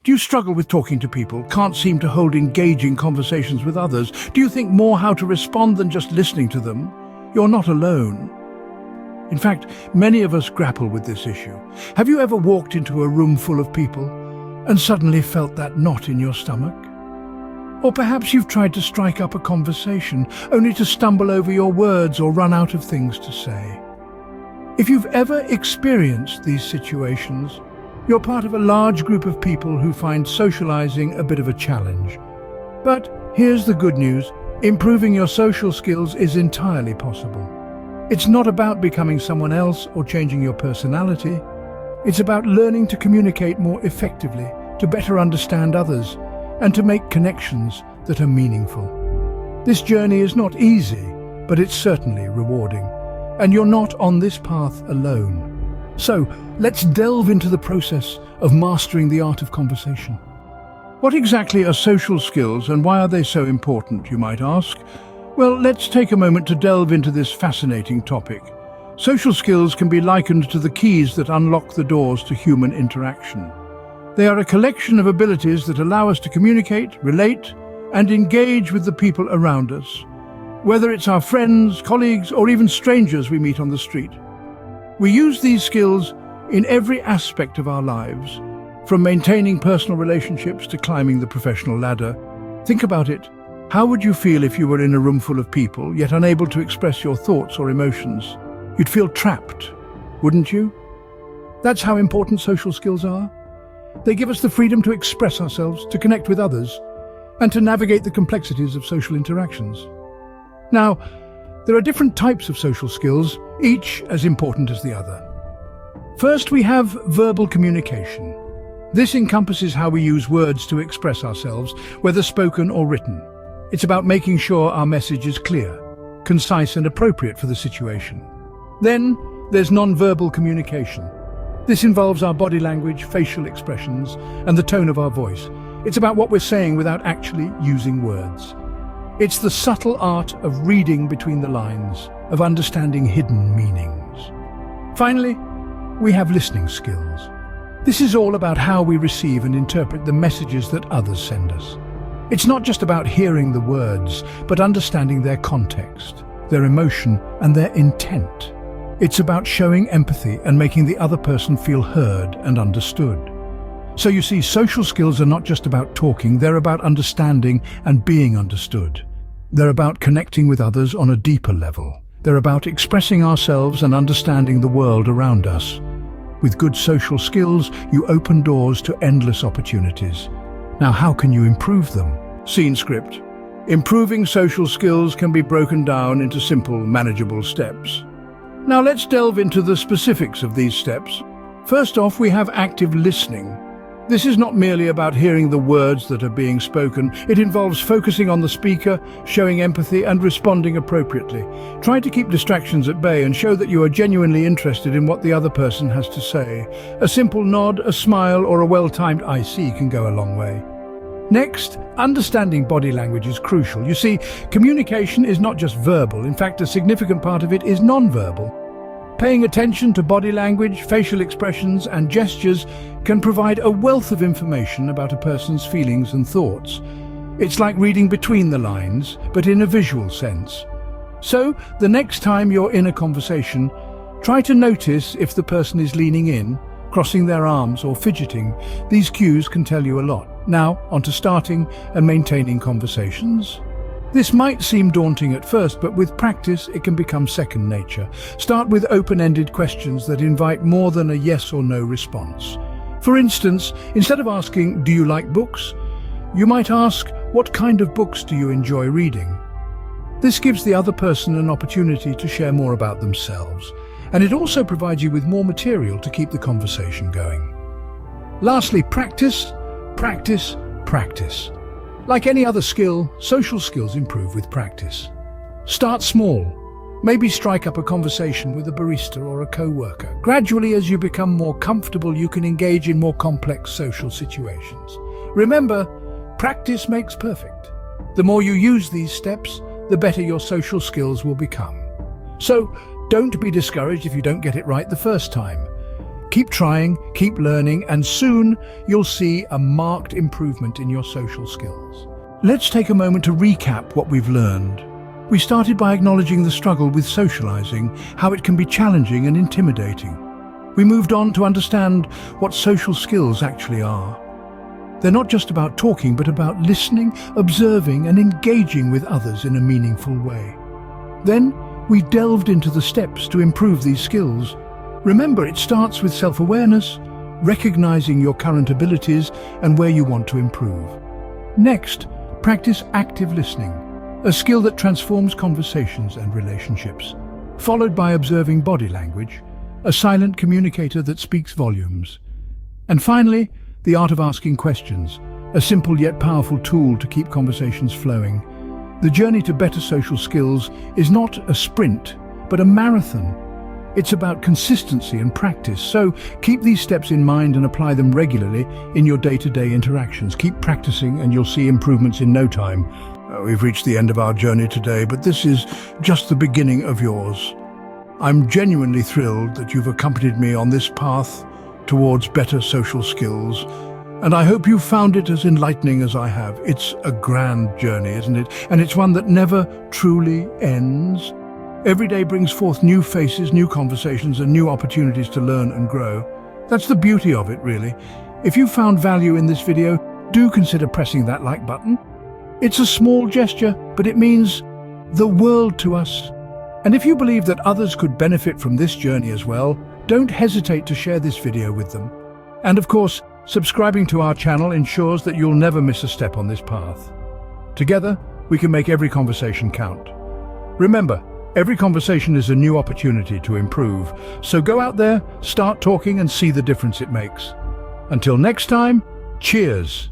Do you struggle with talking to people, can't seem to hold engaging conversations with others? Do you think more how to respond than just listening to them? You're not alone. In fact, many of us grapple with this issue. Have you ever walked into a room full of people and suddenly felt that knot in your stomach? Or perhaps you've tried to strike up a conversation only to stumble over your words or run out of things to say. If you've ever experienced these situations, you're part of a large group of people who find socializing a bit of a challenge. But here's the good news: improving your social skills is entirely possible. It's not about becoming someone else or changing your personality. It's about learning to communicate more effectively, to better understand others, and to make connections that are meaningful. This journey is not easy, but it's certainly rewarding. And you're not on this path alone. So, let's delve into the process of mastering the art of conversation. What exactly are social skills and why are they so important, you might ask? Well, let's take a moment to delve into this fascinating topic. Social skills can be likened to the keys that unlock the doors to human interaction. They are a collection of abilities that allow us to communicate, relate, and engage with the people around us, whether it's our friends, colleagues, or even strangers we meet on the street. We use these skills in every aspect of our lives, from maintaining personal relationships to climbing the professional ladder. Think about it. How would you feel if you were in a room full of people, yet unable to express your thoughts or emotions? You'd feel trapped, wouldn't you? That's how important social skills are. They give us the freedom to express ourselves, to connect with others, and to navigate the complexities of social interactions. Now, there are different types of social skills, each as important as the other. First, we have verbal communication. This encompasses how we use words to express ourselves, whether spoken or written. It's about making sure our message is clear, concise and appropriate for the situation. Then, there's non-verbal communication. This involves our body language, facial expressions, and the tone of our voice. It's about what we're saying without actually using words. It's the subtle art of reading between the lines, of understanding hidden meanings. Finally, we have listening skills. This is all about how we receive and interpret the messages that others send us. It's not just about hearing the words, but understanding their context, their emotion, and their intent. It's about showing empathy and making the other person feel heard and understood. So you see, social skills are not just about talking, they're about understanding and being understood. They're about connecting with others on a deeper level. They're about expressing ourselves and understanding the world around us. With good social skills, you open doors to endless opportunities. Now, how can you improve them? Scene script. Improving social skills can be broken down into simple, manageable steps. Now let's delve into the specifics of these steps. First off, we have active listening. This is not merely about hearing the words that are being spoken. It involves focusing on the speaker, showing empathy, and responding appropriately. Try to keep distractions at bay and show that you are genuinely interested in what the other person has to say. A simple nod, a smile, or a well-timed "I see" can go a long way. Next, understanding body language is crucial. You see, communication is not just verbal. In fact, a significant part of it is non-verbal. Paying attention to body language, facial expressions, and gestures can provide a wealth of information about a person's feelings and thoughts. It's like reading between the lines, but in a visual sense. So, the next time you're in a conversation, try to notice if the person is leaning in, crossing their arms, or fidgeting. These cues can tell you a lot. Now, on to starting and maintaining conversations. This might seem daunting at first, but with practice it can become second nature. Start with open-ended questions that invite more than a yes or no response. For instance, instead of asking, "Do you like books?" you might ask, "What kind of books do you enjoy reading?" This gives the other person an opportunity to share more about themselves, and it also provides you with more material to keep the conversation going. Lastly, practice, practice, practice. Like any other skill, social skills improve with practice. Start small. Maybe strike up a conversation with a barista or a co-worker. Gradually, as you become more comfortable, you can engage in more complex social situations. Remember, practice makes perfect. The more you use these steps, the better your social skills will become. So, don't be discouraged if you don't get it right the first time. Keep trying, keep learning, and soon you'll see a marked improvement in your social skills. Let's take a moment to recap what we've learned. We started by acknowledging the struggle with socializing, how it can be challenging and intimidating. We moved on to understand what social skills actually are. They're not just about talking, but about listening, observing, and engaging with others in a meaningful way. Then, we delved into the steps to improve these skills. Remember, it starts with self-awareness, recognizing your current abilities and where you want to improve. Next, practice active listening, a skill that transforms conversations and relationships, followed by observing body language, a silent communicator that speaks volumes. And finally, the art of asking questions, a simple yet powerful tool to keep conversations flowing. The journey to better social skills is not a sprint, but a marathon. It's about consistency and practice, so keep these steps in mind and apply them regularly in your day-to-day interactions. Keep practicing and you'll see improvements in no time. We've reached the end of our journey today, but this is just the beginning of yours. I'm genuinely thrilled that you've accompanied me on this path towards better social skills, and I hope you found it as enlightening as I have. It's a grand journey, isn't it? And it's one that never truly ends. Every day brings forth new faces, new conversations, and new opportunities to learn and grow. That's the beauty of it, really. If you found value in this video, do consider pressing that like button. It's a small gesture, but it means the world to us. And if you believe that others could benefit from this journey as well, don't hesitate to share this video with them. And of course, subscribing to our channel ensures that you'll never miss a step on this path. Together, we can make every conversation count. Remember, every conversation is a new opportunity to improve. So go out there, start talking, and see the difference it makes. Until next time, cheers.